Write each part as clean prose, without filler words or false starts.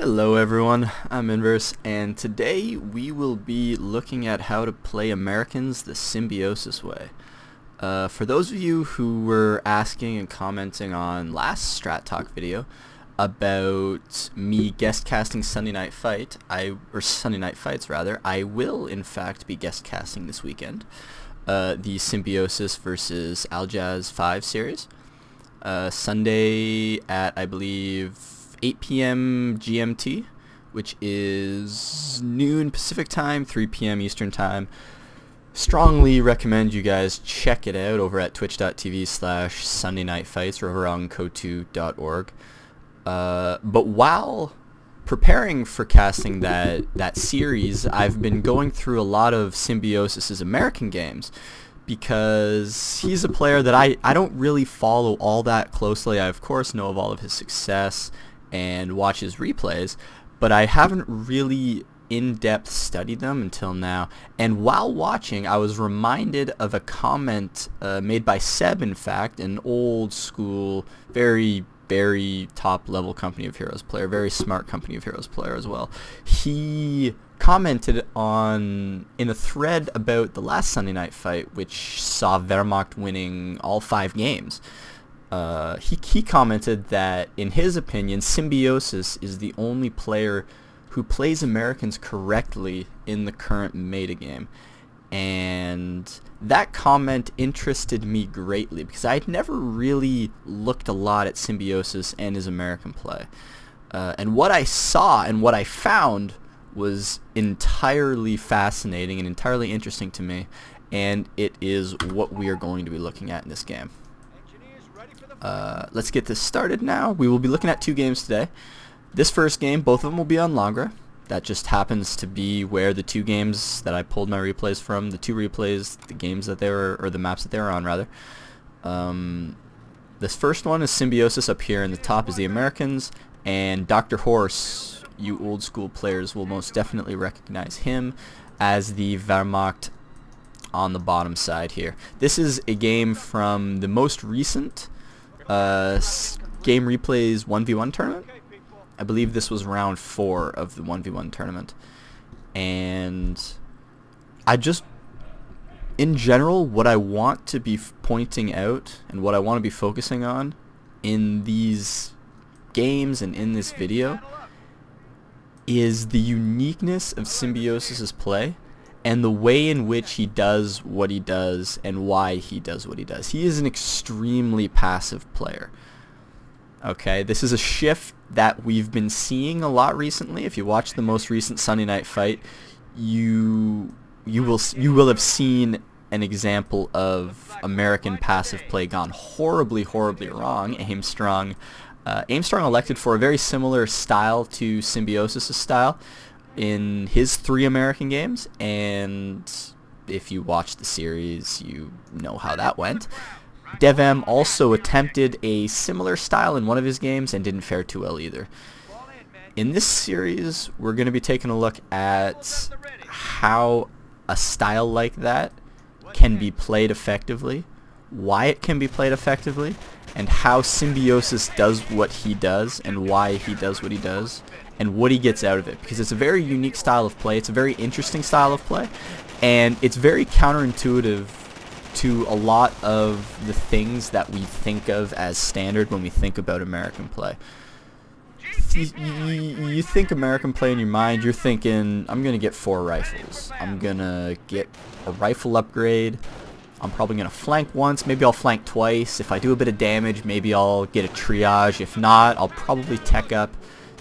Hello everyone, I'm Inverse, and today we will be looking at how to play Americans the Symbiosis way. For those of you who were asking and commenting on last StratTalk video about me guest casting Sunday Night Fights, I will in fact be guest casting this weekend the Symbiosis versus Aljaz 5 series. Sunday at, I believe, 8 p.m. GMT, which is noon Pacific time, 3 p.m. Eastern time. Strongly recommend you guys check it out over at twitch.tv/SundayNightFights or over on kotu.org. But while preparing for casting that series, I've been going through a lot of Symbiosis' American games, because he's a player that I don't really follow all that closely. I, of course, know of all of his success and watch his replays, but I haven't really in-depth studied them until now. And while watching, I was reminded of a comment made by Seb, in fact, an old school, very top-level Company of Heroes player, very smart Company of Heroes player as well. He commented in a thread about the last Sunday Night Fight, which saw Wehrmacht winning all 5 games. He commented that, in his opinion, Symbiosis is the only player who plays Americans correctly in the current metagame. And that comment interested me greatly, because I'd never really looked a lot at Symbiosis and his American play. And what I saw and what I found was entirely fascinating and entirely interesting to me, and it is what we are going to be looking at in this game. Let's get this started now. We will be looking at 2 games today. This first game, both of them will be on Langra. That just happens to be where the 2 games that I pulled my replays from, the 2 replays, the games that they were, or the maps that they were on, rather. This first one is Symbiosis up here, and the top is the Americans, and Dr. Horse, you old school players will most definitely recognize him as the Wehrmacht on the bottom side here. This is a game from the most recent Game Replays 1v1 tournament. I believe this was round 4 of the 1v1 tournament. And in general, what I want to be pointing out and what I want to be focusing on in these games and in this video is the uniqueness of Symbiosis' play and the way in which he does what he does and why he does what he does. He is an extremely passive player. Okay, this is a shift that we've been seeing a lot recently. If you watch the most recent Sunday Night Fight, you will have seen an example of American passive play gone horribly wrong. Aimstrong elected for a very similar style to Symbiosis' style in his 3 American games, and if you watch the series, you know how that went. DevM also attempted a similar style in one of his games and didn't fare too well either. In this series, we're going to be taking a look at how a style like that can be played effectively, why it can be played effectively, and how Symbiosis does what he does and why he does what he does and what he gets out of it, because it's a very unique style of play. It's a very interesting style of play, and it's very counterintuitive to a lot of the things that we think of as standard when we think about American play. You think American play in your mind, you're thinking, I'm going to get 4 rifles. I'm going to get a rifle upgrade. I'm probably going to flank once. Maybe I'll flank twice. If I do a bit of damage, maybe I'll get a triage. If not, I'll probably tech up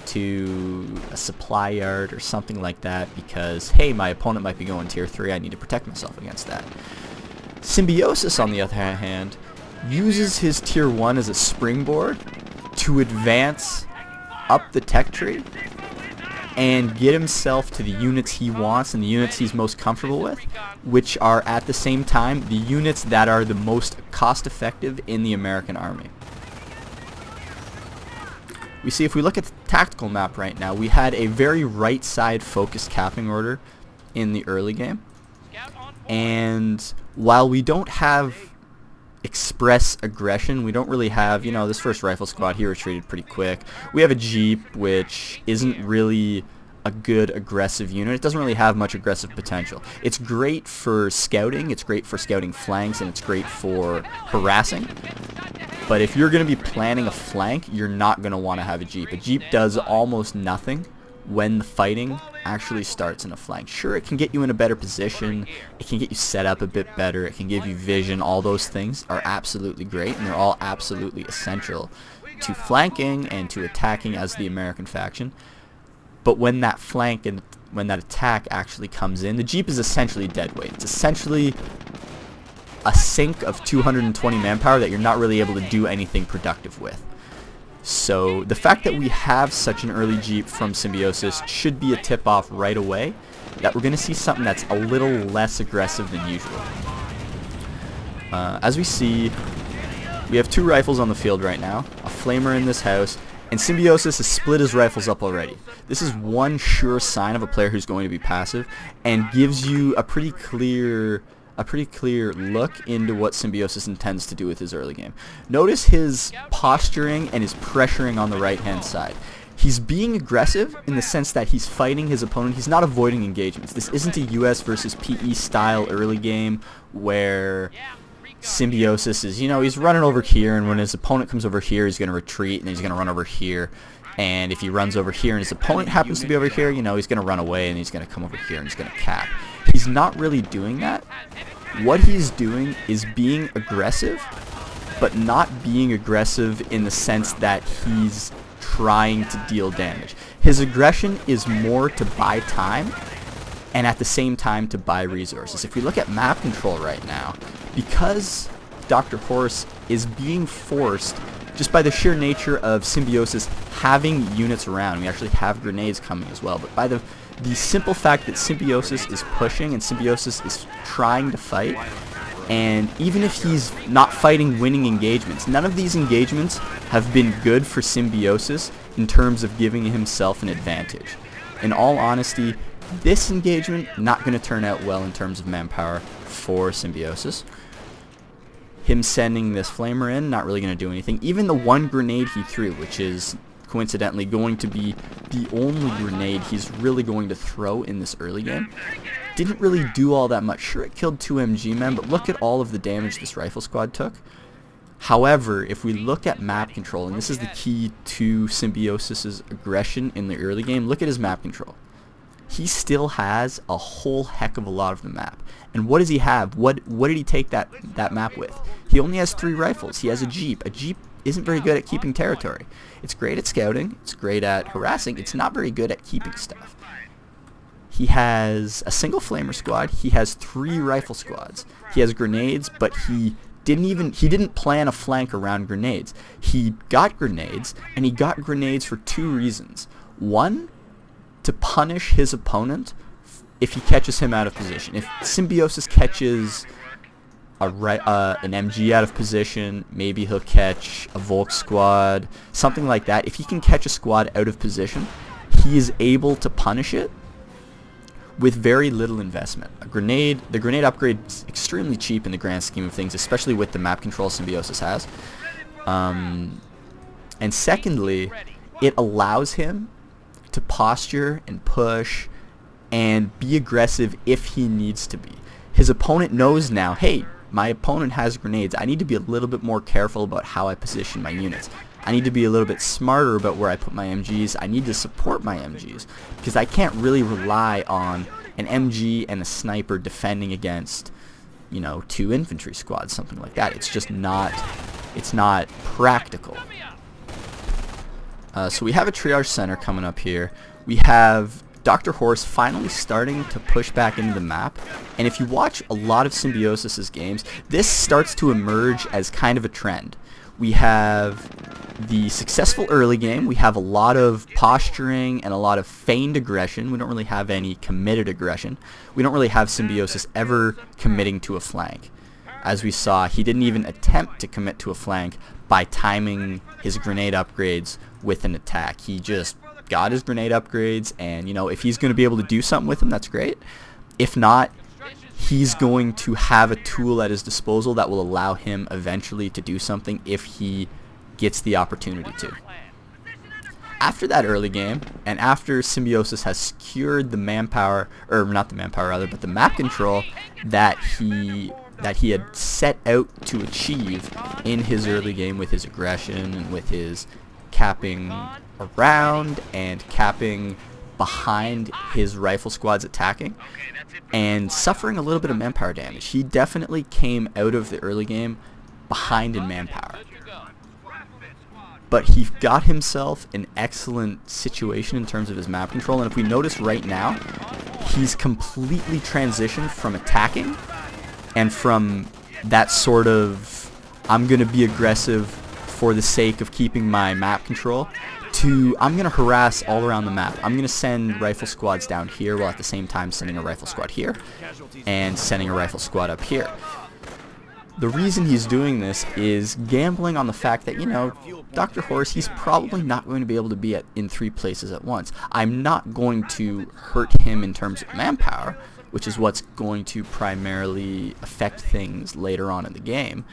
to a supply yard or something like that, because, hey, my opponent might be going tier 3. I need to protect myself against that. Symbiosis, on the other hand, uses his tier 1 as a springboard to advance up the tech tree and get himself to the units he wants and the units he's most comfortable with, which are at the same time the units that are the most cost effective in the American army. We see, if we look at the tactical map right now, we had a very right side focused capping order in the early game, and while we don't have express aggression. We don't really have, this first rifle squad, he retreated pretty quick. We have a Jeep, which isn't really a good aggressive unit. It doesn't really have much aggressive potential. It's great for scouting, it's great for scouting flanks, and it's great for harassing. But if you're going to be planning a flank, you're not going to want to have a Jeep. A Jeep does almost nothing when the fighting actually starts in a flank. Sure, it can get you in a better position, it can get you set up a bit better, it can give you vision. All those things are absolutely great, and they're all absolutely essential to flanking and to attacking as the American faction. But when that flank and when that attack actually comes in, the Jeep is essentially dead weight. It's essentially a sink of 220 manpower that you're not really able to do anything productive with. So the fact that we have such an early Jeep from Symbiosis should be a tip-off right away that we're going to see something that's a little less aggressive than usual. As we see, we have 2 rifles on the field right now, a flamer in this house, and Symbiosis has split his rifles up already. This is one sure sign of a player who's going to be passive and gives you a pretty clear look into what Symbiosis intends to do with his early game. Notice his posturing and his pressuring on the right-hand side. He's being aggressive in the sense that he's fighting his opponent. He's not avoiding engagements. This isn't a US versus PE style early game where Symbiosis is, he's running over here, and when his opponent comes over here, he's going to retreat, and he's going to run over here. And if he runs over here and his opponent happens to be over here, he's going to run away, and he's going to come over here, and he's going to cap. He's not really doing that. What he's doing is being aggressive, but not being aggressive in the sense that he's trying to deal damage. His aggression is more to buy time, and at the same time to buy resources. If we look at map control right now, because Dr. Horse is being forced just by the sheer nature of Symbiosis having units around. We actually have grenades coming as well, but by the simple fact that Symbiosis is pushing and Symbiosis is trying to fight, and even if he's not fighting winning engagements, none of these engagements have been good for Symbiosis in terms of giving himself an advantage. In all honesty, this engagement not going to turn out well in terms of manpower for Symbiosis. Him sending this flamer in, not really going to do anything. Even the one grenade he threw, which is coincidentally going to be the only grenade he's really going to throw in this early game, didn't really do all that much. Sure, it killed 2 MG men, but look at all of the damage this rifle squad took. However, if we look at map control, and this is the key to Symbiosis's aggression in the early game, look at his map control. He still has a whole heck of a lot of the map. And what does he have? What did he take that map with? He only has 3 rifles. He has a Jeep. A Jeep isn't very good at keeping territory. It's great at scouting. It's great at harassing. It's not very good at keeping stuff. He has a single flamer squad. He has 3 rifle squads. He has grenades, but he didn't plan a flank around grenades. He got grenades, and he got grenades for 2 reasons. One, to punish his opponent if he catches him out of position. If Symbiosis catches an MG out of position, maybe he'll catch a Volk squad, something like that. If he can catch a squad out of position, he is able to punish it with very little investment. The grenade upgrade is extremely cheap in the grand scheme of things, especially with the map control Symbiosis has. And secondly, it allows him to posture and push and be aggressive if he needs to be. His opponent knows now, hey, my opponent has grenades. I need to be a little bit more careful about how I position my units. I need to be a little bit smarter about where I put my MGs. I need to support my MGs because I can't really rely on an MG and a sniper defending against, 2 infantry squads, something like that. It's just not practical. So we have a triage center coming up here. We have Dr. Horse finally starting to push back into the map, and if you watch a lot of Symbiosis's games, this starts to emerge as kind of a trend. We have the successful early game, we have a lot of posturing and a lot of feigned aggression. We don't really have any committed aggression. We don't really have Symbiosis ever committing to a flank. As we saw, he didn't even attempt to commit to a flank by timing his grenade upgrades with an attack. He just got his grenade upgrades, and if he's going to be able to do something with them, that's great. If not, he's going to have a tool at his disposal that will allow him eventually to do something if he gets the opportunity to. After that early game, and after Symbiosis has secured the manpower, or not the manpower rather, but the map control that he had set out to achieve in his early game with his aggression and with his capping around and capping behind his rifle squads attacking and suffering a little bit of manpower damage. He definitely came out of the early game behind in manpower. But he got himself an excellent situation in terms of his map control, and if we notice right now, he's completely transitioned from attacking and from that sort of I'm going to be aggressive for the sake of keeping my map control to I'm going to harass all around the map. I'm going to send rifle squads down here while at the same time sending a rifle squad here and sending a rifle squad up here. The reason he's doing this is gambling on the fact that, you know, Dr. Horus, he's probably not going to be able to be in 3 places at once. I'm not going to hurt him in terms of manpower, which is what's going to primarily affect things later on in the game.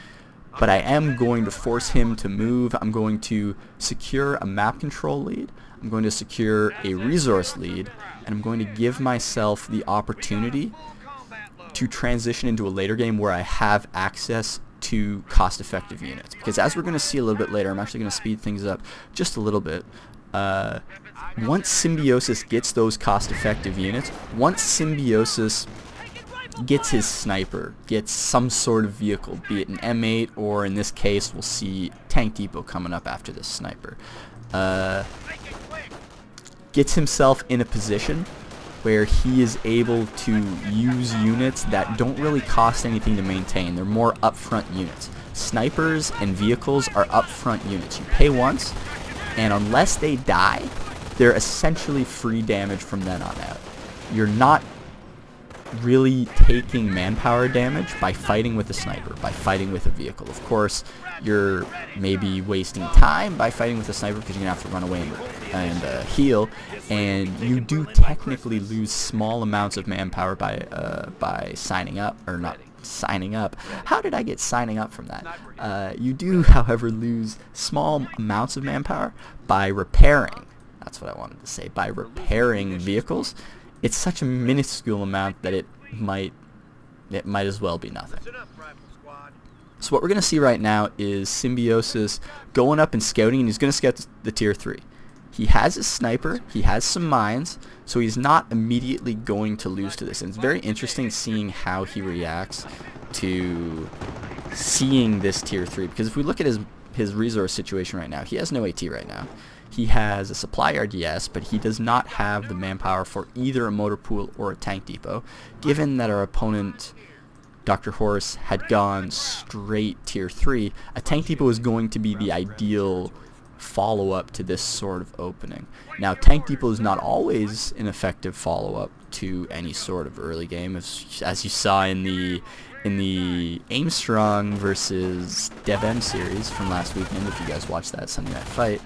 But I am going to force him to move. I'm going to secure a map control lead. I'm going to secure a resource lead. And I'm going to give myself the opportunity to transition into a later game where I have access to cost-effective units. Because as we're going to see a little bit later, I'm actually going to speed things up just a little bit. Once Symbiosis gets those cost-effective units, once Symbiosis gets his sniper, gets some sort of vehicle, be it an M8 or in this case we'll see Tank Depot coming up after this sniper, gets himself in a position where he is able to use units that don't really cost anything to maintain. They're more upfront units. Snipers and vehicles are upfront units. You pay once, and unless they die, they're essentially free damage from then on out. You're not really taking manpower damage by fighting with a sniper, by fighting with a vehicle. Of course, you're maybe wasting time by fighting with a sniper because you're going to have to run away and heal, and you do technically lose small amounts of manpower by signing up, or not signing up. How did I get signing up from that? You do, however, lose small amounts of manpower by repairing. That's what I wanted to say. By repairing vehicles. It's such a minuscule amount that it might as well be nothing. So what we're going to see right now is Symbiosis going up and scouting, and he's going to scout the tier 3. He has his sniper, he has some mines, so he's not immediately going to lose to this. And it's very interesting seeing how he reacts to seeing this tier 3, because if we look at his resource situation right now, he has no AT right now. He has a supply yard, yes, but he does not have the manpower for either a motor pool or a tank depot. Given that our opponent, Dr. Horus, had gone straight tier 3, a tank depot is going to be the ideal follow-up to this sort of opening. Now, tank depot is not always an effective follow-up to any sort of early game, as you saw in the Aimstrong versus DevM series from last weekend. If you guys watched that Sunday Night Fight,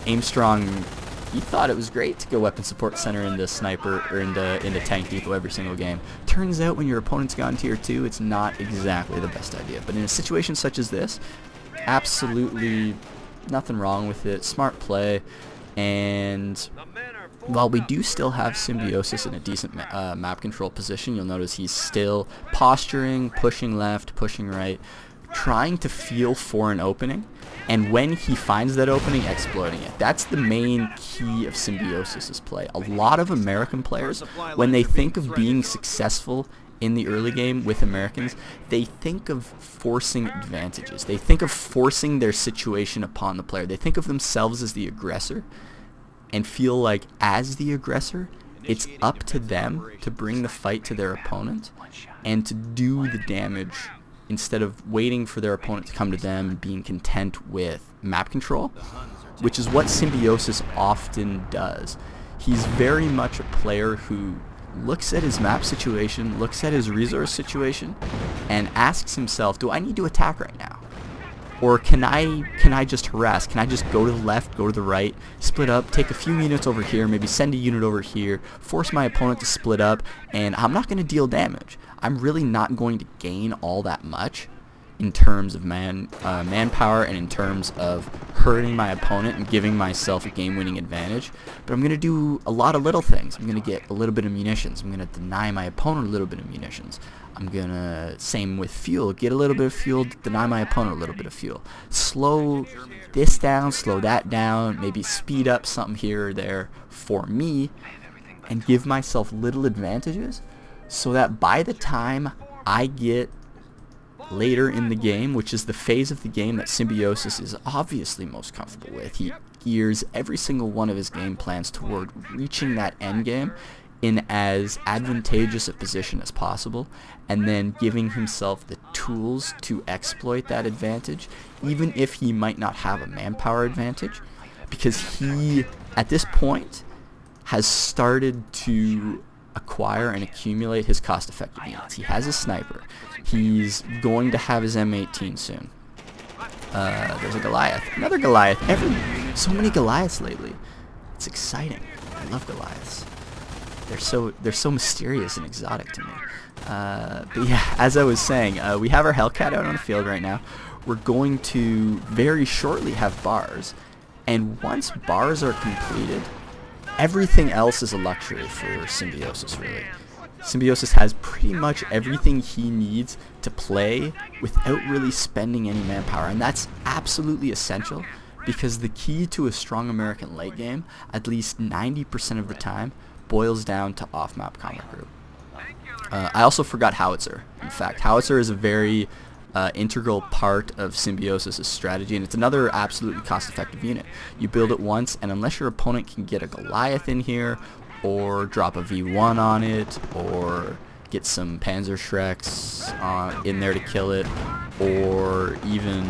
Aimstrong, he thought it was great to go weapon support center into sniper or into tank depot every single game. Turns out when your opponent's gone tier 2, it's not exactly the best idea. But in a situation such as this, absolutely nothing wrong with it. Smart play. And while we do still have Symbiosis in a decent map control position, you'll notice he's still posturing, pushing left, pushing right, trying to feel for an opening, and when he finds that opening, exploiting it. That's the main key of Symbiosis' play. A lot of American players, when they think of being successful in the early game with Americans, they think of forcing advantages. They think of forcing their situation upon the player. They think of themselves as the aggressor and feel like, as the aggressor, it's up to them to bring the fight to their opponent and to do the damage instead of waiting for their opponent to come to them and being content with map control, which is what Symbiosis often does. He's very much a player who looks at his map situation, looks at his resource situation, and asks himself, do I need to attack right now? Or can I just harass? Can I just go to the left, go to the right, split up, take a few units over here, maybe send a unit over here, force my opponent to split up, and I'm not going to deal damage. I'm really not going to gain all that much in terms of manpower and in terms of hurting my opponent and giving myself a game-winning advantage. But I'm going to do a lot of little things. I'm going to get a little bit of munitions. I'm going to deny my opponent a little bit of munitions. I'm going to, same with fuel, get a little bit of fuel, deny my opponent a little bit of fuel. Slow this down, slow that down, maybe speed up something here or there for me, and give myself little advantages so that by the time I get later in the game, which is the phase of the game that Symbiosis is obviously most comfortable with, he gears every single one of his game plans toward reaching that end game in as advantageous a position as possible, and then giving himself the tools to exploit that advantage, even if he might not have a manpower advantage, because he, at this point, has started to acquire and accumulate his cost-effective units. He has a sniper. He's going to have his M18 soon. There's a Goliath. Another Goliath. So many Goliaths lately. It's exciting. I love Goliaths. They're so mysterious and exotic to me. But yeah, as I was saying, we have our Hellcat out on the field right now. We're going to very shortly have bars, and once bars are completed, everything else is a luxury for Symbiosis, really. Symbiosis has pretty much everything he needs to play without really spending any manpower, and that's absolutely essential, because the key to a strong American late game, at least 90% of the time, boils down to off-map combat group. I also forgot Howitzer. In fact, Howitzer is a very integral part of Symbiosis' strategy, and it's another absolutely cost-effective unit. You build it once, and unless your opponent can get a Goliath in here, or drop a V1 on it, or get some Panzer Shreks in there to kill it, or even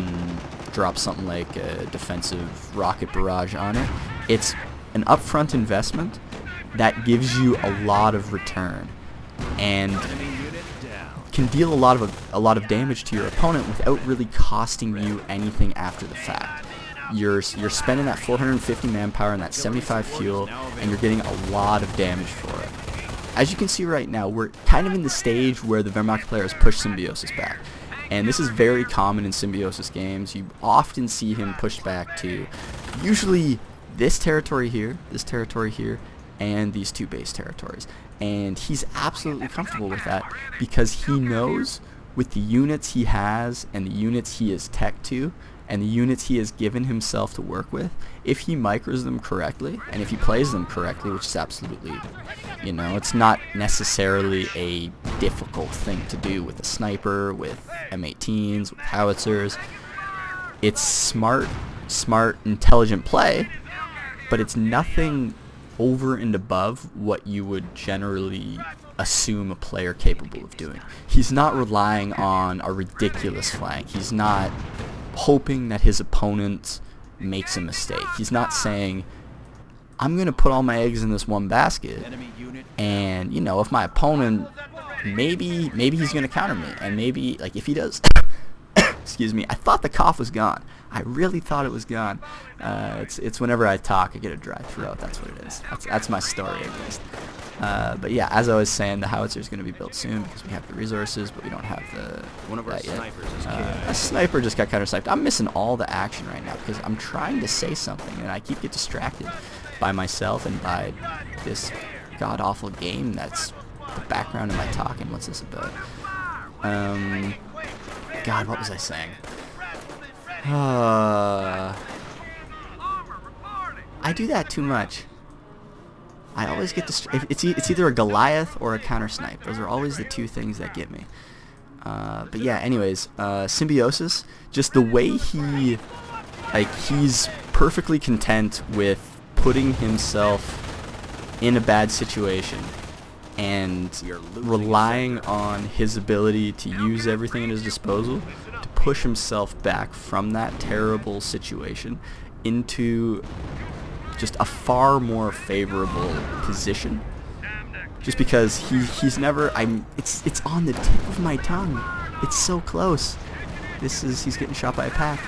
drop something like a defensive rocket barrage on it, it's an upfront investment that gives you a lot of return and can deal a lot of damage to your opponent without really costing you anything after the fact. You're spending that 450 manpower and that 75 fuel, and you're getting a lot of damage for it. As you can see right now, we're kind of in the stage where the Wehrmacht players push Symbiosis back. And this is very common in Symbiosis games. You often see him pushed back to usually this territory here, and these two base territories. And he's absolutely comfortable with that because he knows with the units he has and the units he is tech to and the units he has given himself to work with, if he micros them correctly and if he plays them correctly, which is absolutely, it's not necessarily a difficult thing to do with a sniper, with M18s, with howitzers. It's smart, intelligent play, but it's nothing over and above what you would generally assume a player capable of doing. He's not relying on a ridiculous flank. He's not hoping that his opponent makes a mistake. He's not saying, I'm going to put all my eggs in this one basket, and, if my opponent, maybe he's going to counter me, and maybe, if he does, excuse me, I thought the cough was gone. I really thought it was gone. It's whenever I talk, I get a dry throat. That's what it is. That's my story, at least. But yeah, as I was saying, the howitzer is going to be built soon because we have the resources, but we don't have that yet. A sniper just got counter-sniped. I'm missing all the action right now because I'm trying to say something, and I keep getting distracted by myself and by this god-awful game that's the background of my talking. What's this about? God, what was I saying? I do that too much. I always get it's either a Goliath or a counter snipe. Those are always the two things that get me. But yeah, anyways, Symbiosis, just the way he's perfectly content with putting himself in a bad situation and relying on his ability to use everything at his disposal to push himself back from that terrible situation into just a far more favorable position. Just because he's never, it's on the tip of my tongue. It's so close. He's getting shot by a pack.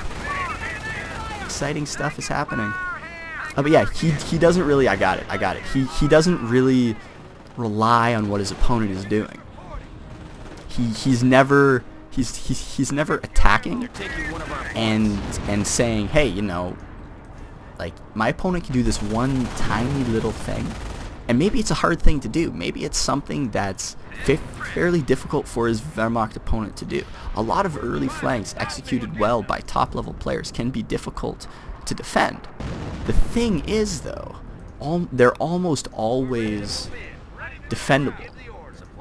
exciting stuff is happening. But yeah, he doesn't really, I got it. He doesn't really rely on what his opponent is doing. He's never attacking and saying, hey, you know, like, my opponent can do this one tiny little thing, and maybe it's a hard thing to do. Maybe it's something that's fairly difficult for his Wehrmacht opponent to do. A lot of early flanks executed well by top-level players can be difficult to defend. The thing is, though, they're almost always defendable.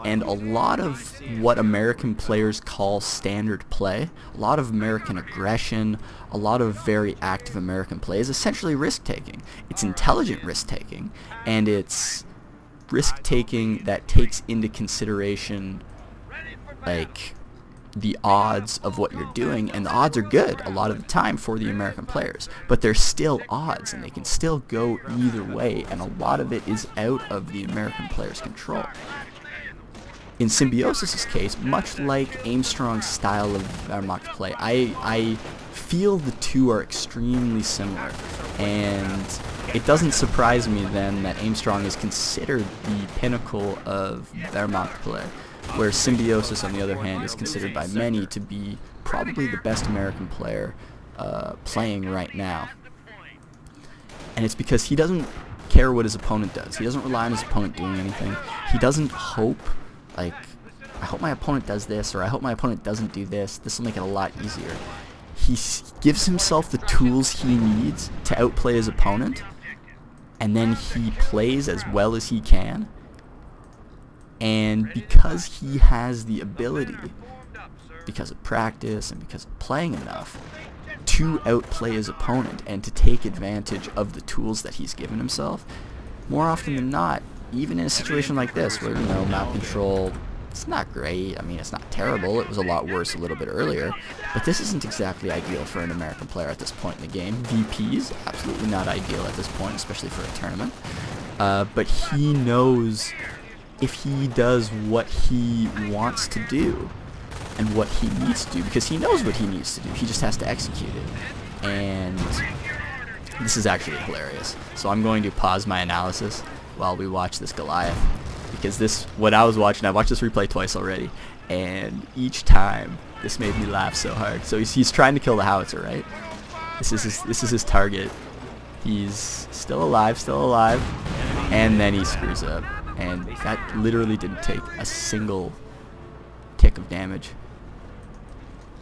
And a lot of what American players call standard play, a lot of American aggression, a lot of very active American play is essentially risk-taking. It's intelligent risk-taking, and it's risk-taking that takes into consideration, like, the odds of what you're doing, and the odds are good a lot of the time for the American players, but they're still odds, and they can still go either way, and a lot of it is out of the American players' control. In Symbiosis' case, much like Armstrong's style of Wehrmacht play, I feel the two are extremely similar, and it doesn't surprise me then that Armstrong is considered the pinnacle of Wehrmacht play, where Symbiosis, on the other hand, is considered by many to be probably the best American player playing right now. And it's because he doesn't care what his opponent does. He doesn't rely on his opponent doing anything. He doesn't hope, like, I hope my opponent does this, or I hope my opponent doesn't do this. This will make it a lot easier. He gives himself the tools he needs to outplay his opponent, and then he plays as well as he can. And because he has the ability, because of practice and because of playing enough, to outplay his opponent and to take advantage of the tools that he's given himself, more often than not, even in a situation like this where, you know, map control, it's not great. I mean, it's not terrible. It was a lot worse a little bit earlier, but this isn't exactly ideal for an American player at this point in the game. VPs, absolutely not ideal at this point, especially for a tournament. But he knows if he does what he wants to do and what he needs to do, because he knows what he needs to do, he just has to execute it. And this is actually hilarious. So I'm going to pause my analysis while we watch this Goliath, because this, what I was watching, I watched this replay twice already, and each time this made me laugh so hard. So he's trying to kill the howitzer, right? This is his target. He's still alive, and then he screws up, and that literally didn't take a single tick of damage.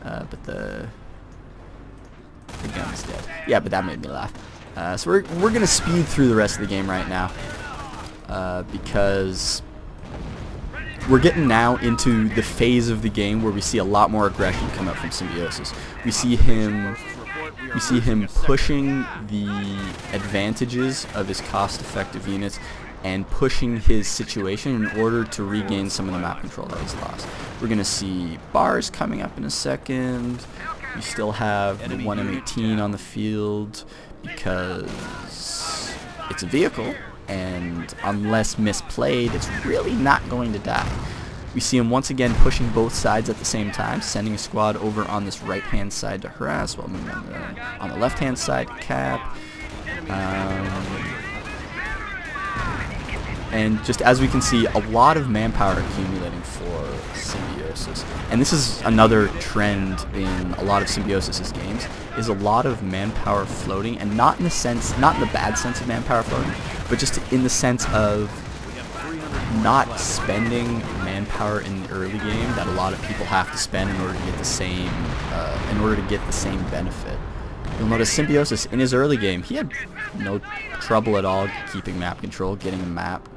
But the gun's dead. Yeah, but that made me laugh. So we're gonna speed through the rest of the game right now, because we're getting now into the phase of the game where we see a lot more aggression come out from Symbiosis. We see him pushing the advantages of his cost-effective units and pushing his situation in order to regain some of the map control that he's lost. We're going to see bars coming up in a second. We still have the 1M18 on the field because it's a vehicle, and unless misplayed, it's really not going to die. We see him once again pushing both sides at the same time, sending a squad over on this right-hand side to harass, while moving on the left-hand side to cap. And just as we can see, a lot of manpower accumulating for Symbiosis. And this is another trend in a lot of Symbiosis' games, is a lot of manpower floating, and not in the bad sense of manpower floating, but just in the sense of not spending manpower in the early game that a lot of people have to spend in order to get the same benefit. You'll notice Symbiosis in his early game, he had no trouble at all keeping map control, getting the map,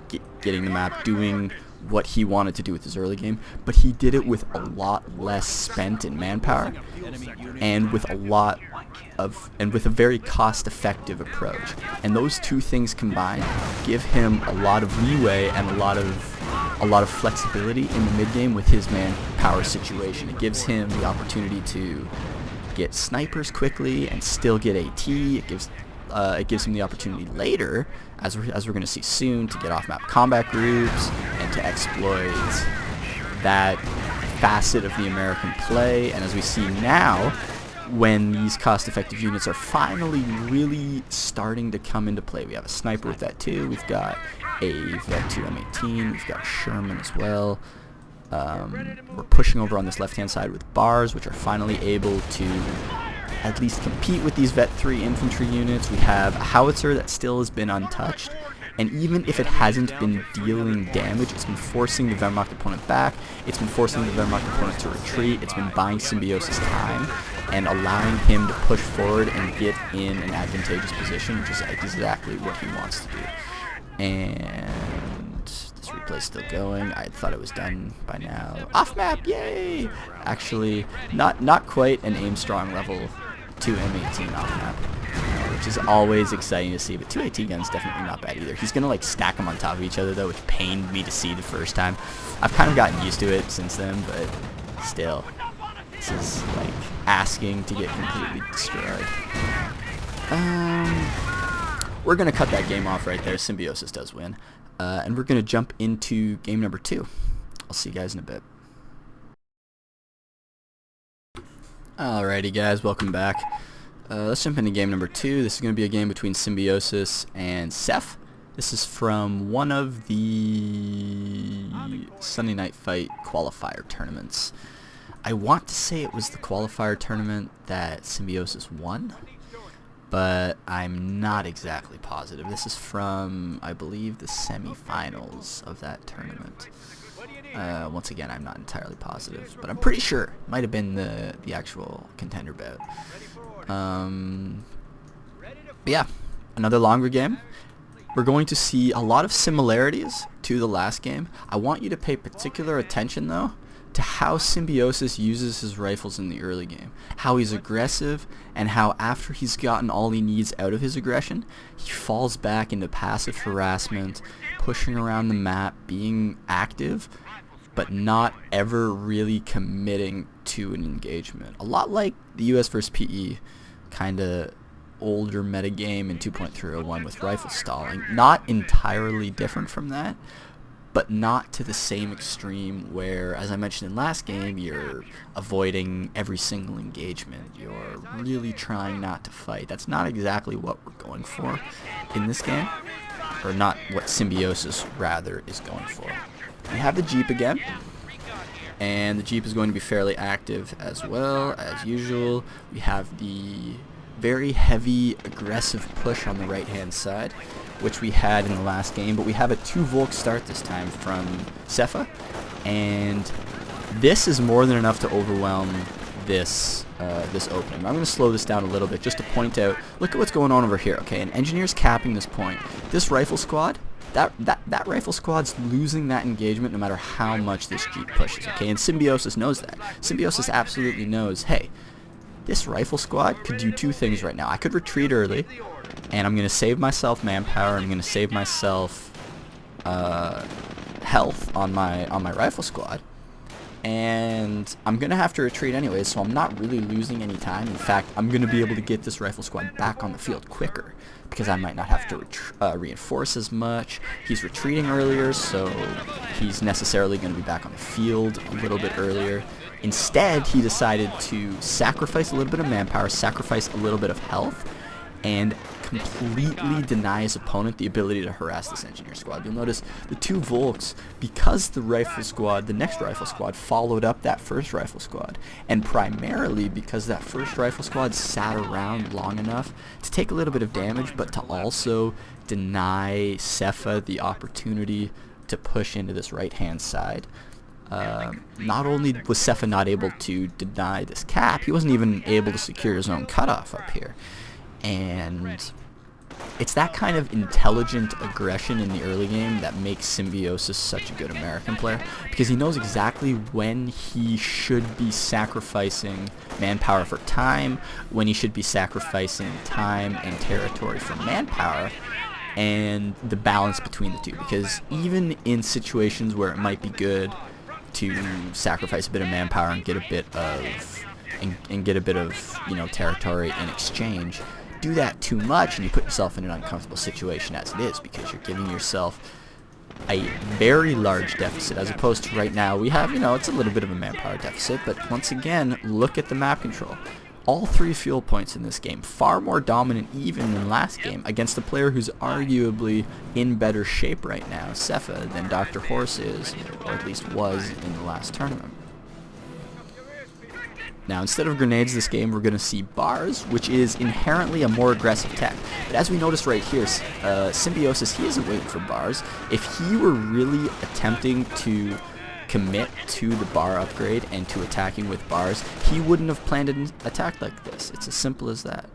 doing what he wanted to do with his early game, but he did it with a lot less spent in manpower and with a very cost-effective approach. And those two things combined give him a lot of leeway and a lot of flexibility in the mid-game with his manpower situation. It gives him the opportunity to get snipers quickly and still get AT. It gives him the opportunity later, as we're going to see soon, to get off-map combat groups and to exploit that facet of the American play. And as we see now, when these cost-effective units are finally really starting to come into play. We have a sniper with that too. We've got a Vet 2 M18. We've got Sherman as well. We're pushing over on this left-hand side with bars, which are finally able to at least compete with these Vet 3 infantry units. We have a howitzer that still has been untouched, and even if it hasn't been dealing damage, it's been forcing the Wehrmacht opponent back, it's been forcing the Wehrmacht opponent to retreat, it's been buying Symbiosis time, and allowing him to push forward and get in an advantageous position, which is exactly what he wants to do. And this replay's still going. I thought it was done by now. Off map, yay! Actually, not quite an aim strong level 2 M18 off map, which is always exciting to see. But 2 AT guns definitely not bad either. He's gonna like stack them on top of each other though, which pained me to see the first time. I've kind of gotten used to it since then, but still, this is like asking to get completely destroyed. We're gonna cut that game off right there. Symbiosis does win, and we're gonna jump into game number 2. I'll see you guys in a bit. Alrighty guys, welcome back. Let's jump into game number 2. This is going to be a game between Symbiosis and Seth. This is from one of the Sunday Night Fight qualifier tournaments. I want to say it was the qualifier tournament that Symbiosis won, but I'm not exactly positive. This is from, I believe, the semifinals of that tournament. Once again, I'm not entirely positive, but I'm pretty sure it might have been the actual contender bout. But yeah, another longer game. We're going to see a lot of similarities to the last game. I want you to pay particular attention, though, to how Symbiosis uses his rifles in the early game. How he's aggressive, and how after he's gotten all he needs out of his aggression, he falls back into passive harassment, pushing around the map, being active, but not ever really committing to an engagement. A lot like the US vs PE kind of older metagame in 2.301 with rifle stalling. Not entirely different from that, but not to the same extreme where, as I mentioned in last game, you're avoiding every single engagement. You're really trying not to fight. That's not exactly what we're going for in this game, or not what Symbiosis rather is going for. We have the Jeep again, and the Jeep is going to be fairly active as well, as usual. We have the very heavy, aggressive push on the right-hand side, which we had in the last game, but we have a 2-Volk start this time from Sefa, and this is more than enough to overwhelm this this opening. I'm going to slow this down a little bit just to point out, look at what's going on over here, okay? An engineer's capping this point. This rifle squad, that rifle squad's losing that engagement no matter how much this Jeep pushes, okay? And Symbiosis knows that. Symbiosis absolutely knows, hey, this rifle squad could do two things right now. I could retreat early, and I'm going to save myself manpower, and I'm going to save myself health on my rifle squad, and I'm going to have to retreat anyways, so I'm not really losing any time. In fact, I'm going to be able to get this rifle squad back on the field quicker, because I might not have to reinforce as much. He's retreating earlier, so he's necessarily going to be back on the field a little bit earlier. Instead, he decided to sacrifice a little bit of manpower, sacrifice a little bit of health, and completely deny his opponent the ability to harass this engineer squad. You'll notice the 2 Volks, because the rifle squad, the next rifle squad, followed up that first rifle squad, and primarily because that first rifle squad sat around long enough to take a little bit of damage, but to also deny Sefa the opportunity to push into this right-hand side. Not only was Sefa not able to deny this cap, he wasn't even able to secure his own cutoff up here. And it's that kind of intelligent aggression in the early game that makes Symbiosis such a good American player, because he knows exactly when he should be sacrificing manpower for time, when he should be sacrificing time and territory for manpower, and the balance between the two. Because even in situations where it might be good to sacrifice a bit of manpower and get a bit of territory in exchange, do that too much and you put yourself in an uncomfortable situation as it is, because you're giving yourself a very large deficit, as opposed to right now we have, it's a little bit of a manpower deficit, but once again, look at the map control. all 3 fuel points in this game, far more dominant even than last game, against a player who's arguably in better shape right now, Sepha, than Dr. Horse is, or at least was in the last tournament. Now, instead of grenades this game, we're going to see bars, which is inherently a more aggressive tech. But as we notice right here, Symbiosis, he isn't waiting for bars. If he were really attempting to commit to the bar upgrade and to attacking with bars, he wouldn't have planned an attack like this. It's as simple as that.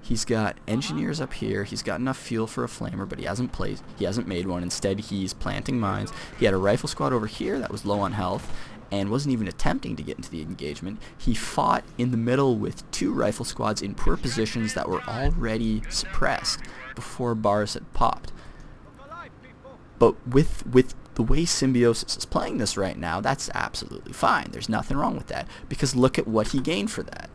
He's got engineers up here. He's got enough fuel for a flamer, but he hasn't made one. Instead, he's planting mines. He had a rifle squad over here that was low on health and wasn't even attempting to get into the engagement. He fought in the middle with 2 rifle squads in poor positions that were already suppressed before bars had popped. But with the way Symbiosis is playing this right now, that's absolutely fine. There's nothing wrong with that, because look at what he gained for that.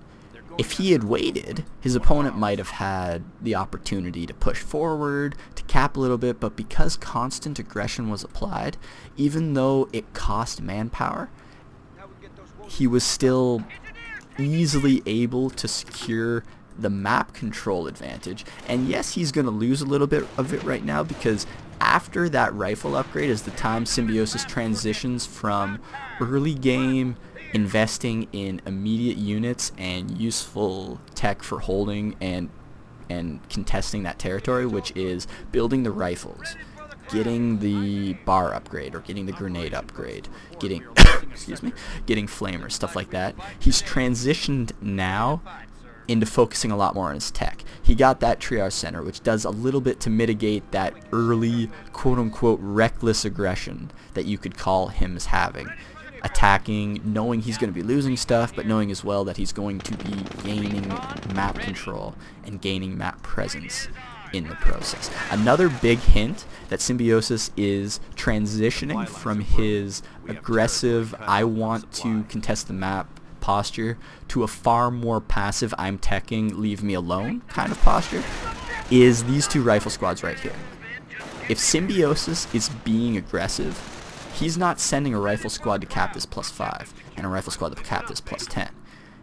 If he had waited, his opponent might have had the opportunity to push forward, to cap a little bit, but because constant aggression was applied, even though it cost manpower, he was still easily able to secure the map control advantage. And yes, he's going to lose a little bit of it right now, because after that rifle upgrade is the time Symbiosis transitions from early game investing in immediate units and useful tech for holding and contesting that territory, which is building the rifles, getting the bar upgrade or getting the grenade upgrade, getting getting flamers, stuff like that. He's transitioned now into focusing a lot more on his tech. He got that triage center, which does a little bit to mitigate that early quote-unquote reckless aggression that you could call him as having. Attacking, knowing he's going to be losing stuff, but knowing as well that he's going to be gaining map control and gaining map presence in the process. Another big hint that Symbiosis is transitioning from his aggressive, I want to contest the map posture to a far more passive, I'm teching, leave me alone kind of posture, is these 2 rifle squads right here. If Symbiosis is being aggressive, he's not sending a rifle squad to cap this +5 and a rifle squad to cap this +10.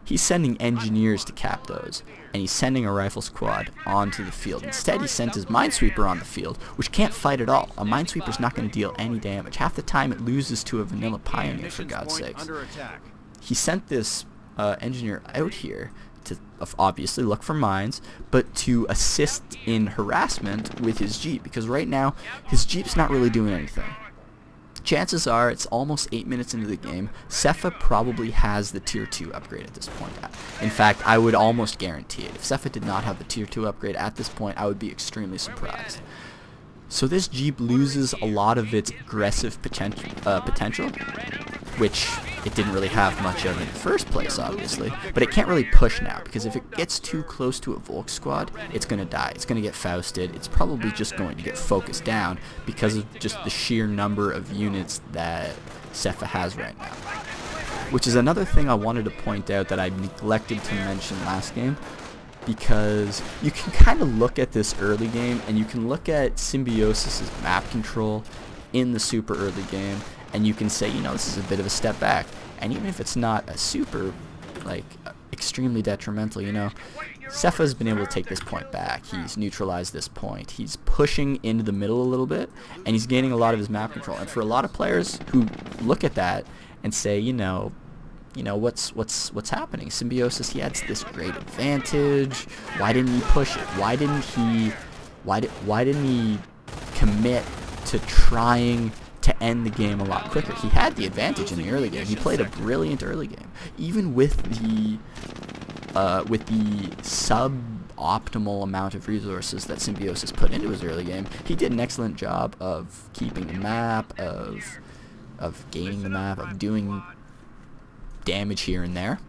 He's sending engineers to cap those, and he's sending a rifle squad onto the field. Instead, he sent his minesweeper on the field, which can't fight at all. A minesweeper's not going to deal any damage. Half the time it loses to a vanilla pioneer, for God's sakes. He sent this engineer out here to obviously look for mines, but to assist in harassment with his Jeep, because right now his Jeep's not really doing anything. Chances are, it's almost 8 minutes into the game, Sepha probably has the tier 2 upgrade at this point. In fact, I would almost guarantee it. If Sepha did not have the tier 2 upgrade at this point, I would be extremely surprised. So this Jeep loses a lot of its aggressive potential, which it didn't really have much of in the first place, obviously, but it can't really push now, because if it gets too close to a Volk squad, it's going to die. It's going to get Fausted. It's probably just going to get focused down because of just the sheer number of units that Sepha has right now. Which is another thing I wanted to point out that I neglected to mention last game, because you can kind of look at this early game, and you can look at Symbiosis' map control in the super early game, and you can say, you know, this is a bit of a step back. And even if it's not a super, like, extremely detrimental, you know, Sepha's been able to take this point back. He's neutralized this point. He's pushing into the middle a little bit, and he's gaining a lot of his map control. And for a lot of players who look at that and say, you know, what's happening? Symbiosis, he had this great advantage. Why didn't he push it? Why didn't he commit to trying to end the game a lot quicker? He had the advantage in the early game. He played a brilliant early game, even with the suboptimal amount of resources that Symbiosis put into his early game. He did an excellent job of keeping the map, of gaining the map, of doing damage here and there.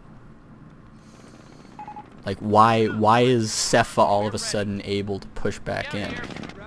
Like, why is Sepha all of a sudden able to push back in?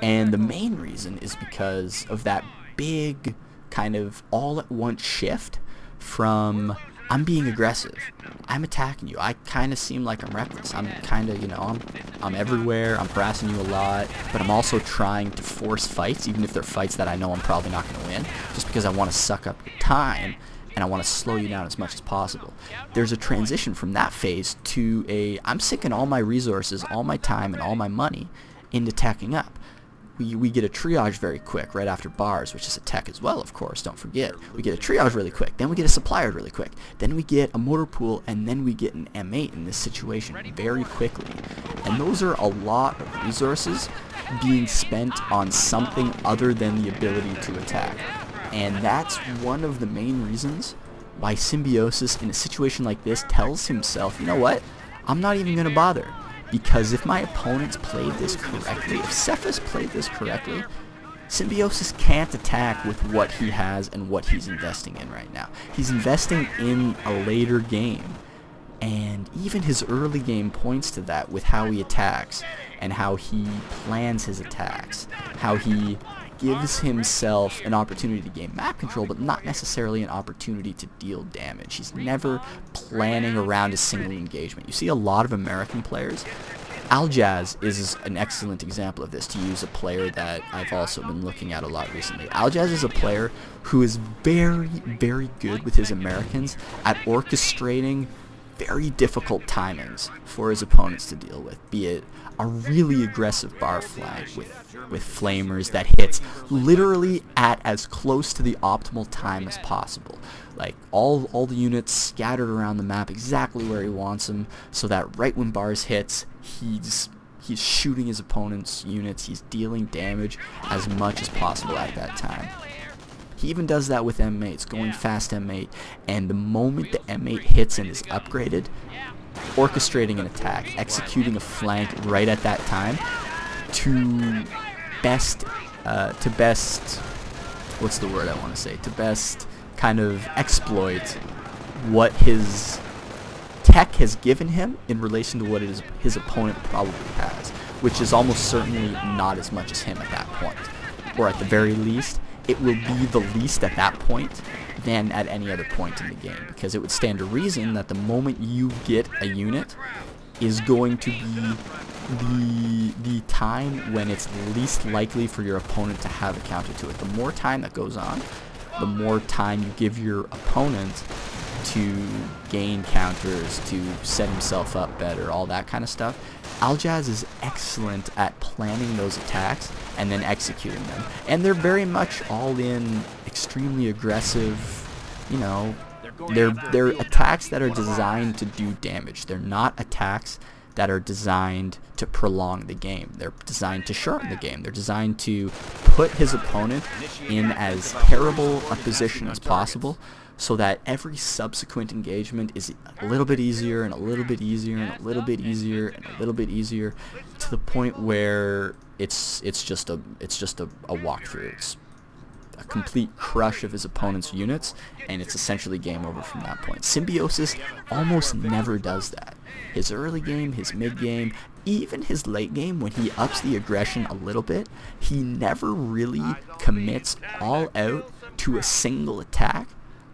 And the main reason is because of that big kind of all-at-once shift from, I'm being aggressive, I'm attacking you, I kind of seem like I'm reckless, I'm kind of, you know, I'm everywhere, I'm harassing you a lot, but I'm also trying to force fights, even if they're fights that I know I'm probably not going to win, just because I want to suck up your time and I want to slow you down as much as possible. There's a transition from that phase to I'm sinking all my resources, all my time, and all my money into teching up. We get a triage very quick right after bars, which is a tech as well, of course, don't forget. We get a triage really quick, then we get a supplier really quick, then we get a motor pool, and then we get an M8 in this situation very quickly. And those are a lot of resources being spent on something other than the ability to attack. And that's one of the main reasons why Symbiosis in a situation like this tells himself, you know what, I'm not even going to bother. Because if my opponents played this correctly, if Cephas played this correctly, Symbiosis can't attack with what he has and what he's investing in right now. He's investing in a later game, and even his early game points to that with how he attacks and how he plans his attacks, how he gives himself an opportunity to gain map control, but not necessarily an opportunity to deal damage. He's never planning around a single engagement. You see a lot of American players. Aljaz is an excellent example of this, to use a player that I've also been looking at a lot recently. Aljaz is a player who is very, very good with his Americans at orchestrating very difficult timings for his opponents to deal with, be it a really aggressive bar flag with flamers that hits literally at as close to the optimal time as possible. Like all the units scattered around the map exactly where he wants them, so that right when bars hits, he's shooting his opponent's units, he's dealing damage as much as possible at that time. He even does that with M8s, going fast M8, and the moment the M8 hits and is upgraded, orchestrating an attack, executing a flank right at that time to best, what's the word I want to say, to best kind of exploit what his tech has given him in relation to what his opponent probably has, which is almost certainly not as much as him at that point, or at the very least, it will be the least at that point than at any other point in the game, because it would stand to reason that the moment you get a unit is going to be the time when it's least likely for your opponent to have a counter to it. The more time that goes on, the more time you give your opponent to gain counters, to set himself up better, all that kind of stuff. Aljaz is excellent at planning those attacks and then executing them. And they're very much all in, extremely aggressive, you know, they're attacks that are designed to do damage. They're not attacks that are designed to prolong the game. They're designed to shorten the game. They're designed to put his opponent in as terrible a position as possible, so that every subsequent engagement is a little bit easier and a little bit easier and a little bit easier and a little bit easier, to the point where it's just a walkthrough. It's a complete crush of his opponent's units, and it's essentially game over from that point. Symbiosis almost never does that. His early game, his mid game, even his late game, when he ups the aggression a little bit, he never really commits all out to a single attack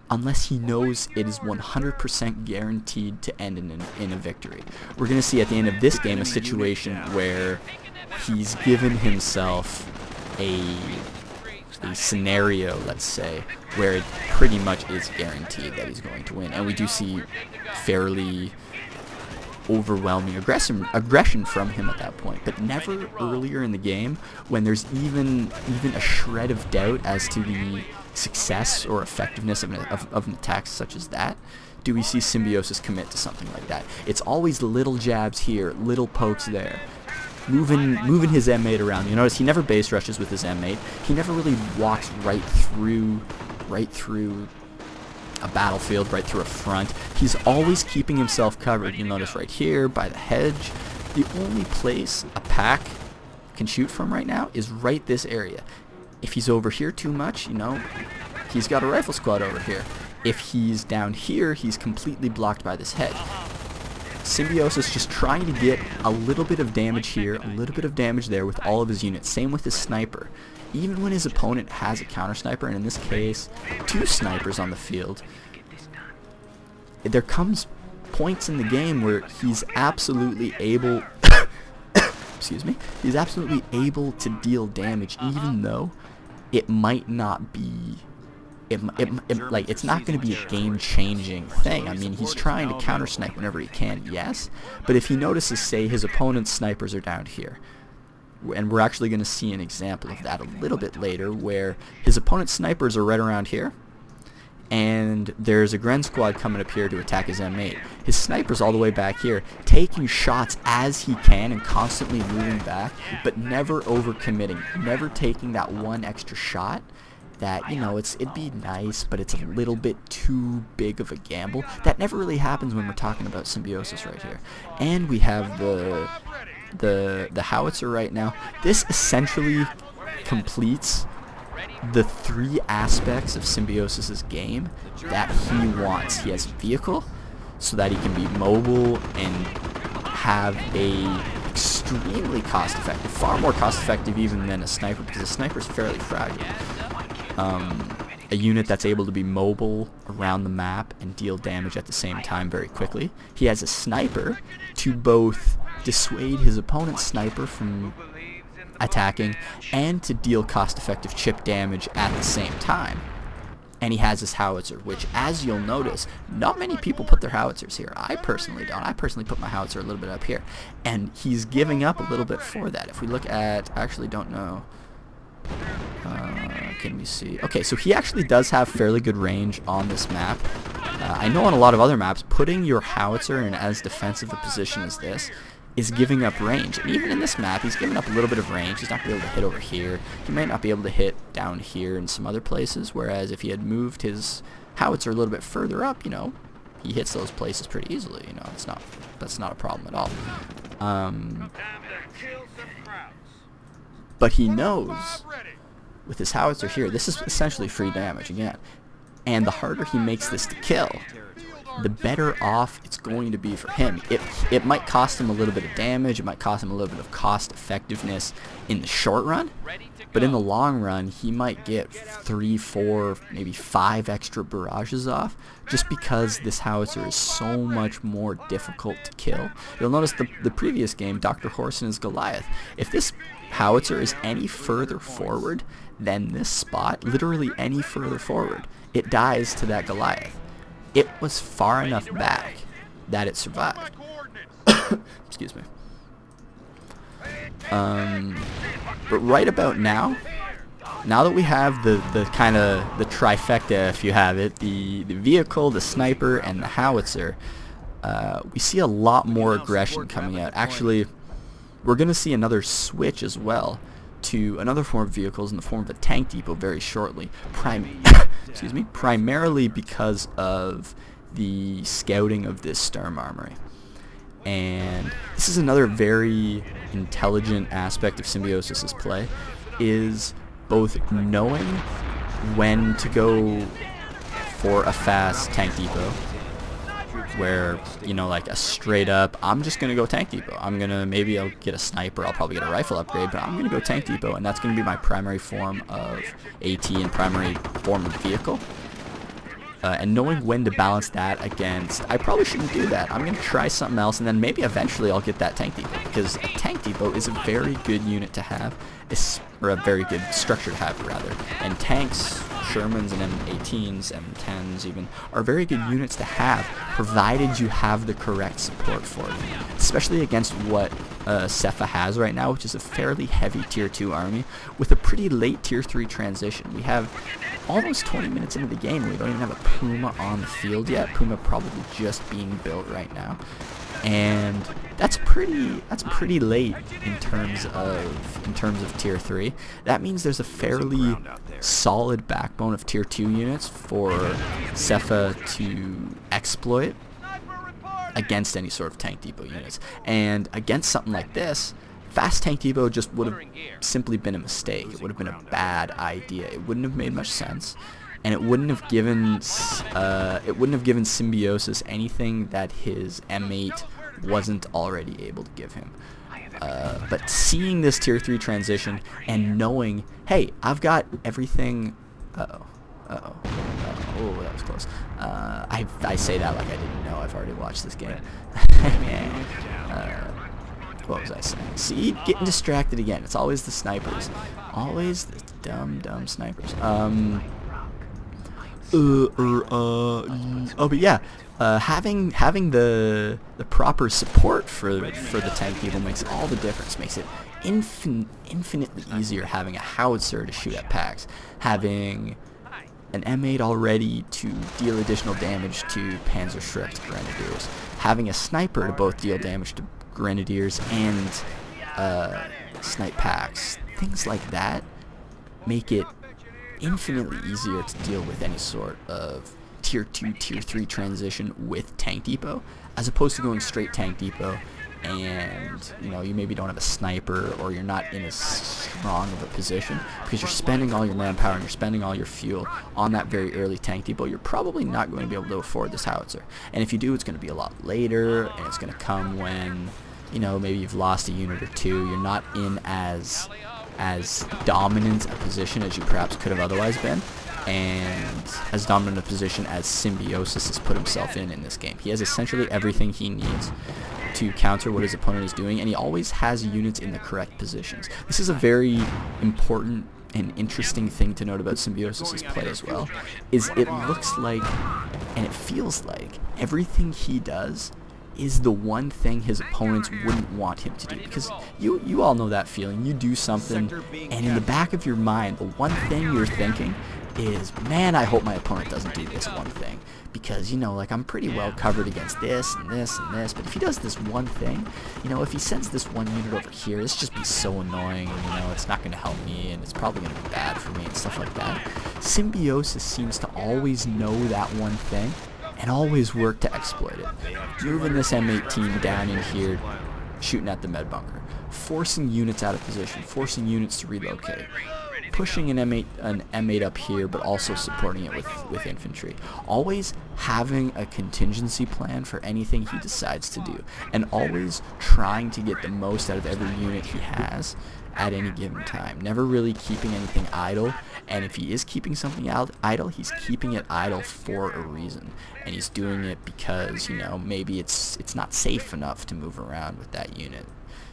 unless he knows it is 100% guaranteed to end in a victory. We're going to see at the end of this game a situation where he's given himself a scenario, let's say, where it pretty much is guaranteed that he's going to win. And we do see fairly overwhelming aggression from him at that point, but never earlier in the game when there's even a shred of doubt as to the success or effectiveness of an attack such as that, do we see Symbiosis commit to something like that. It's always little jabs here, little pokes there, moving his M8 around. You notice he never base rushes with his M8. He never really walks right through a battlefield, right through a front. He's always keeping himself covered. You'll notice right here by the hedge, the only place a pack can shoot from right now is right this area. If he's over here too much, you know, he's got a rifle squad over here. If he's down here, he's completely blocked by this hedge. Symbiosis just trying to get a little bit of damage here, a little bit of damage there with all of his units. Same with his sniper. Even when his opponent has a counter sniper, and in this case, 2 snipers on the field, there comes points in the game where he's absolutely able he's absolutely able to deal damage, even though it might not be like, it's not going to be a game-changing thing. I mean, he's trying to counter-snipe whenever he can, yes, but if he notices, say, his opponent's snipers are down here, and we're actually going to see an example of that a little bit later, where his opponent's snipers are right around here, and there's a Gren squad coming up here to attack his M8. His sniper's all the way back here, taking shots as he can and constantly moving back, but never overcommitting, never taking that one extra shot that, you know, it'd be nice, but it's a little bit too big of a gamble. That never really happens when we're talking about Symbiosis right here. And we have the howitzer right now. This essentially completes the 3 aspects of Symbiosis's game that he wants. He has vehicle, so that he can be mobile and have a extremely cost-effective, far more cost-effective even than a sniper, because a sniper is fairly fragile. A unit that's able to be mobile around the map and deal damage at the same time very quickly. He has a sniper to both dissuade his opponent's sniper from attacking and to deal cost-effective chip damage at the same time. And he has his howitzer, which, as you'll notice, not many people put their howitzers here. I personally don't. I personally put my howitzer a little bit up here. And he's giving up a little bit for that. If we look at, I actually don't know. Can we see? Okay, so he actually does have fairly good range on this map. I know on a lot of other maps, putting your howitzer in as defensive a position as this is giving up range. And even in this map, he's giving up a little bit of range. He's not going to be able to hit over here. He might not be able to hit down here and some other places, whereas if he had moved his howitzer a little bit further up, you know, he hits those places pretty easily. You know, that's not a problem at all. But he knows with his howitzer here, this is essentially free damage again. And the harder he makes this to kill, the better off it's going to be for him. It might cost him a little bit of damage, it might cost him a little bit of cost effectiveness in the short run, but in the long run, he might get 3, 4, maybe 5 extra barrages off, just because this howitzer is so much more difficult to kill. You'll notice the previous game, Dr. Horse and his Goliath. If this howitzer is any further forward than this spot, literally any further forward, it dies to that Goliath. It was far enough back that it survived. Excuse me. But right about now that we have the kind of the trifecta, if you have it, the vehicle, the sniper, and the howitzer, we see a lot more aggression coming out. Actually, we're going to see another switch as well to another form of vehicles in the form of a tank depot very shortly. Excuse me, primarily because of the scouting of this Storm Armory. And this is another very intelligent aspect of Symbiosis's play, is both knowing when to go for a fast tank depot, where, you know, like a straight up, I'm just going to go tank depot. Maybe I'll get a sniper, I'll probably get a rifle upgrade, but I'm going to go tank depot, and that's going to be my primary form of AT and primary form of vehicle. And knowing when to balance that against, I probably shouldn't do that. I'm going to try something else, and then maybe eventually I'll get that tank depot, because a tank depot is a very good unit to have, or a very good structure to have, rather. And tanks, Shermans and M18s, M10s even, are very good units to have, provided you have the correct support for them. Especially against what Cepha has right now, which is a fairly heavy Tier 2 army, with a pretty late Tier 3 transition. We have almost 20 minutes into the game, and we don't even have a Puma on the field yet. Puma probably just being built right now. And that's pretty late in terms of Tier 3. That means there's a fairly solid backbone of Tier 2 units for Cepha to exploit against any sort of tank depot units. And against something like this, fast tank depot just would have simply been a mistake. It would have been a bad idea. It wouldn't have made much sense, and it wouldn't have given Symbiosis anything that his M8 wasn't already able to give him. But seeing this Tier 3 transition and knowing, hey, I've got everything. Oh, that was close. I say that like I didn't know. I've already watched this game. What was I saying? See, getting distracted again. It's always the snipers. Always the dumb snipers. But yeah, having the proper support for the tank people makes all the difference. Makes it infinitely easier having a howitzer to shoot at packs, having an M8 already to deal additional damage to Panzerschreck's Grenadiers, having a sniper to both deal damage to Grenadiers and snipe packs. Things like that make it infinitely easier to deal with any sort of tier 2, tier 3 transition with tank depot, as opposed to going straight tank depot and you maybe don't have a sniper, or you're not in as strong of a position because you're spending all your manpower and you're spending all your fuel on that very early tank depot. You're probably not going to be able to afford this howitzer, and if you do, it's going to be a lot later, and it's going to come when maybe you've lost a unit or two. You're not in as dominant a position as you perhaps could have otherwise been, and as dominant a position as Symbiosis has put himself in this game. He has essentially everything he needs to counter what his opponent is doing, and he always has units in the correct positions. This is a very important and interesting thing to note about Symbiosis' play as well, is it looks like and it feels like everything he does is the one thing his opponents wouldn't want him to do, because you all know that feeling. You do something, and in the back of your mind, the one thing you're thinking is, man, I hope my opponent doesn't do this one thing, because like I'm pretty well covered against this and this and this, but if he does this one thing, if he sends this one unit over here, this just be so annoying, and it's not going to help me, and it's probably going to be bad for me and stuff like that. Symbiosis seems to always know that one thing and always work to exploit it. Moving this M8 team down in here, shooting at the med bunker, forcing units out of position, forcing units to relocate, pushing an M8 up here, but also supporting it with infantry. Always having a contingency plan for anything he decides to do, and always trying to get the most out of every unit he has at any given time. Never really keeping anything idle, and if he is keeping something idle, he's keeping it idle for a reason, and he's doing it because maybe it's not safe enough to move around with that unit.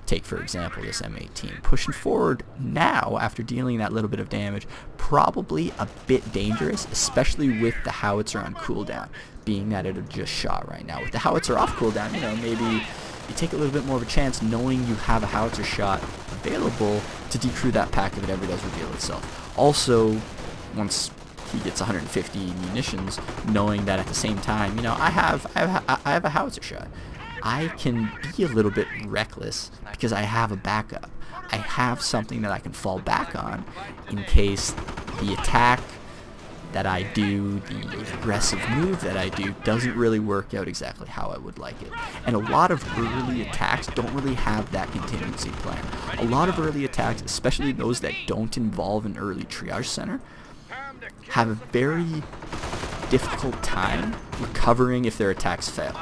Take, for example, this M18. Pushing forward now, after dealing that little bit of damage, probably a bit dangerous, especially with the howitzer on cooldown, being that it had just shot right now. With the howitzer off cooldown, maybe you take a little bit more of a chance knowing you have a howitzer shot available to decrew that pack if it ever does reveal itself. Also, once he gets 150 munitions, knowing that at the same time, I have a howitzer shot. I can be a little bit reckless because I have a backup. I have something that I can fall back on in case the attack that I do, the aggressive move that I do, doesn't really work out exactly how I would like it. And a lot of early attacks don't really have that contingency plan. A lot of early attacks, especially those that don't involve an early triage center, have a very difficult time recovering if their attacks fail.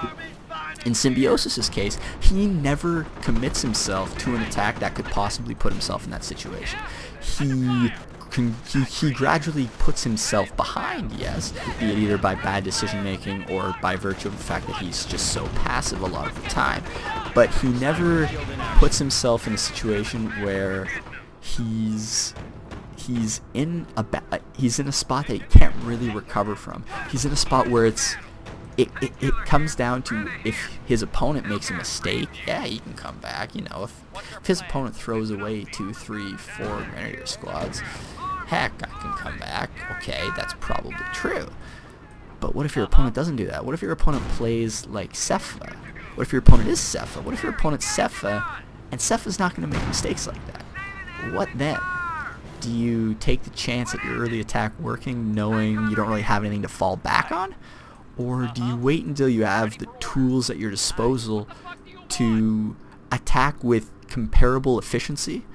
In Symbiosis' case, he never commits himself to an attack that could possibly put himself in that situation. He gradually puts himself behind, yes, be it either by bad decision making or by virtue of the fact that he's just so passive a lot of the time, but he never puts himself in a situation where he's in a spot that he can't really recover from. He's in a spot where it comes down to, if his opponent makes a mistake, yeah, he can come back. If his opponent throws away 2, 3, 4 Grenadier squads, heck, I can come back. Okay, that's probably true. But what if your opponent doesn't do that? What if your opponent plays like Cepha? What if your opponent is Cepha? What if your opponent's Cepha, and Cepha's not going to make mistakes like that? What then? Do you take the chance at your early attack working, knowing you don't really have anything to fall back on? Or do you wait until you have the tools at your disposal to attack with comparable efficiency,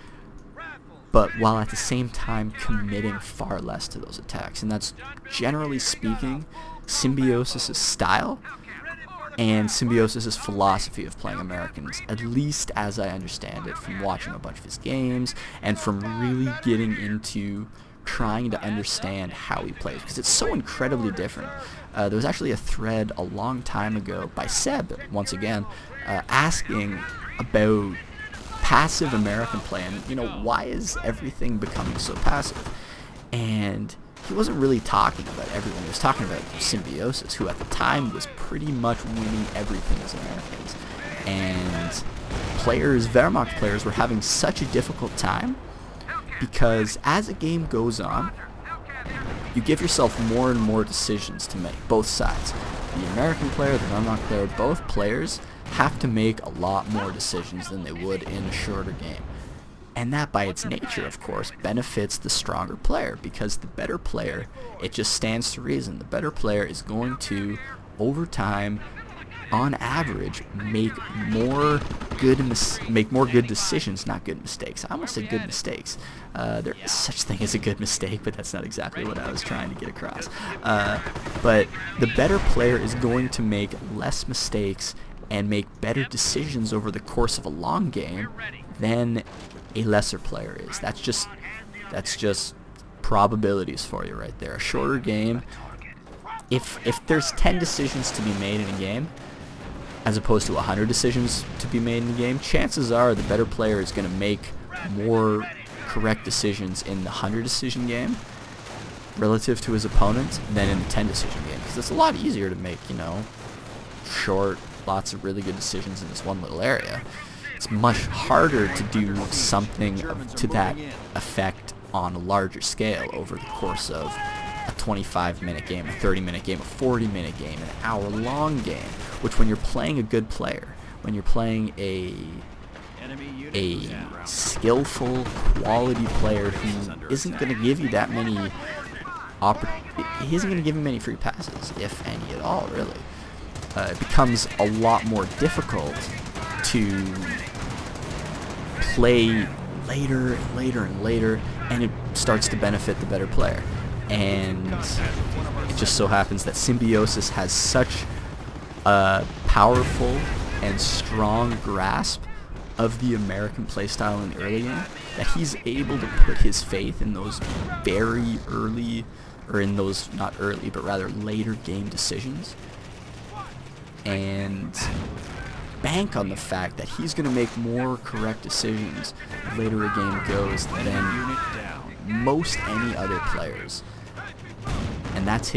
but while at the same time committing far less to those attacks? And that's, generally speaking, Symbiosis' style and Symbiosis' philosophy of playing Americans, at least as I understand it from watching a bunch of his games and from really getting into trying to understand how he plays, because it's so incredibly different. There was actually a thread a long time ago by Seb, once again, asking about passive American play, and why is everything becoming so passive? And he wasn't really talking about everyone. He was talking about Symbiosis, who at the time was pretty much winning everything as Americans. And players, Wehrmacht players, were having such a difficult time because as the game goes on, you give yourself more and more decisions to make, both sides. The American player, the Wehrmacht player, both players have to make a lot more decisions than they would in a shorter game. And that, by its nature, of course, benefits the stronger player, because the better player, it just stands to reason, the better player is going to, over time, on average, make more good decisions, not good mistakes. I almost said good mistakes. There is such thing as a good mistake, but that's not exactly what I was trying to get across. But the better player is going to make less mistakes and make better decisions over the course of a long game than a lesser player is. That's just probabilities for you right there. A shorter game, if there's 10 decisions to be made in a game, as opposed to 100 decisions to be made in the game, chances are the better player is going to make more correct decisions in the 100 decision game relative to his opponent than in the 10 decision game, because it's a lot easier to make, short, lots of really good decisions in this one little area. It's much harder to do something to that effect on a larger scale over the course of a 25-minute game, a 30-minute game, a 40-minute game, an hour-long game, which when you're playing a good player, when you're playing a skillful, quality player who isn't going to give you that many he isn't going to give you many free passes, if any at all, really. It becomes a lot more difficult to play later and later and later, and it starts to benefit the better player. And it just so happens that Symbiosis has such a powerful and strong grasp of the American playstyle in the early game that he's able to put his faith in those very early, or in those not early, but rather later game decisions, and bank on the fact that he's going to make more correct decisions the later a game goes than most any other players. And that's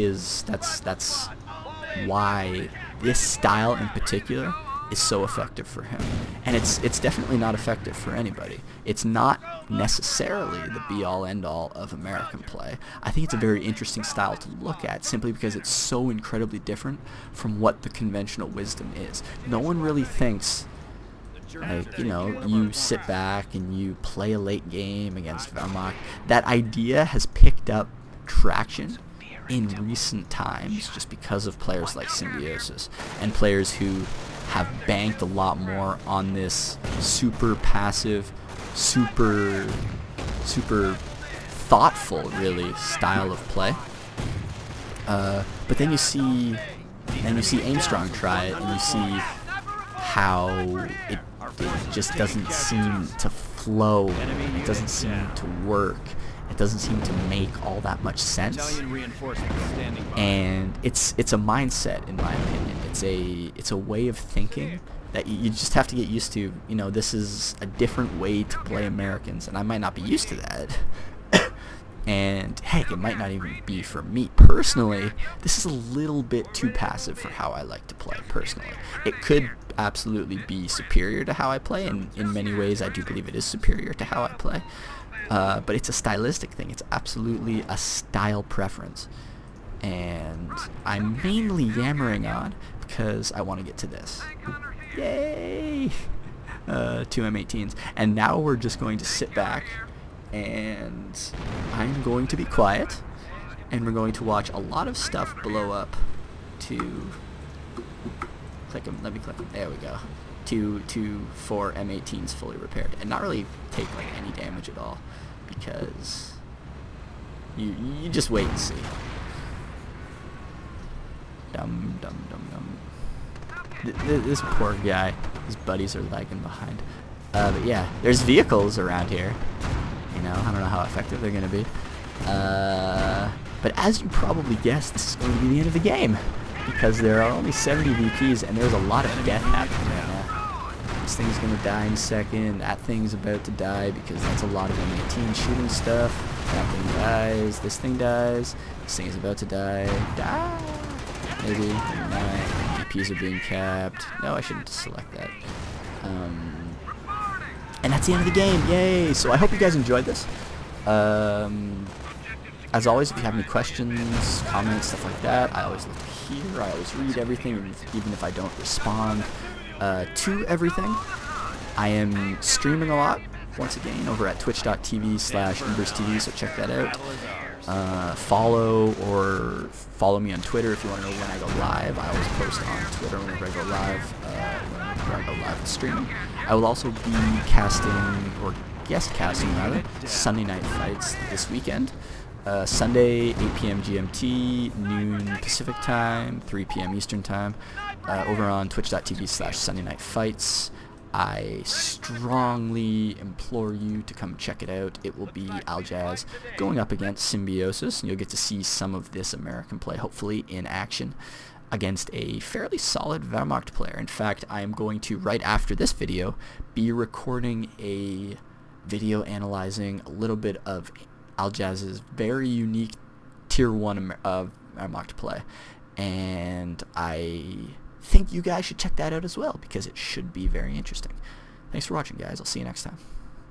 why this style in particular is so effective for him. And it's definitely not effective for anybody. It's not necessarily the be-all end-all of American play. I think it's a very interesting style to look at simply because it's so incredibly different from what the conventional wisdom is. No one really thinks, like, you sit back and you play a late game against Wehrmacht. That idea has picked up traction in recent times just because of players like Symbiosis and players who have banked a lot more on this super passive, super thoughtful, really, style of play. But then you see Aimstrong try it, and you see how it just doesn't seem to flow. It doesn't seem to work. It doesn't seem to make all that much sense. And it's a mindset, in my opinion. It's a way of thinking that you just have to get used to. This is a different way to play Americans, and I might not be used to that. And heck, it might not even be for me personally. This is a little bit too passive for how I like to play personally. It could absolutely be superior to how I play, and in many ways I do believe it is superior to how I play. But it's a stylistic thing. It's absolutely a style preference. And I'm mainly yammering on because I want to get to this. Yay! 2 M18s. And now we're just going to sit back, and I'm going to be quiet, and we're going to watch a lot of stuff blow up to... Click them. Let me click them. There we go. 4 M18s fully repaired, and not really take any damage at all, because you just wait and see. This poor guy, his buddies are lagging behind. But yeah, there's vehicles around here. I don't know how effective they're gonna be. But as you probably guessed, this is going to be the end of the game, because there are only 70 VPs and there's a lot of death happening right now. This thing's gonna die in a second. That thing's about to die because that's a lot of M18 shooting stuff. That thing dies. This thing dies. This thing is about to die. Die! Maybe. Maybe not. DPs are being capped. No, I shouldn't select that. And that's the end of the game. Yay! So I hope you guys enjoyed this. As always, if you have any questions, comments, stuff like that, I always look here. I always read everything, even if I don't respond to everything. I am streaming a lot, once again, over at twitch.tv/UbersTV, so check that out. Follow me on Twitter if you want to know when I go live. I always post on Twitter whenever I go live, whenever I go live with streaming. I will also be casting, or guest casting rather, Sunday Night Fights this weekend. Sunday, 8 p.m. GMT, noon Pacific time, 3 p.m. Eastern time, over on twitch.tv/Sunday Night Fights. I strongly implore you to come check it out. It will be Aljaz going up against Symbiosis, and you'll get to see some of this American play, hopefully, in action against a fairly solid Wehrmacht player. In fact, I am going to, right after this video, be recording a video analyzing a little bit of Aljaz's very unique Tier 1 Wehrmacht play. And I think you guys should check that out as well, because it should be very interesting. Thanks for watching, guys. I'll see you next time.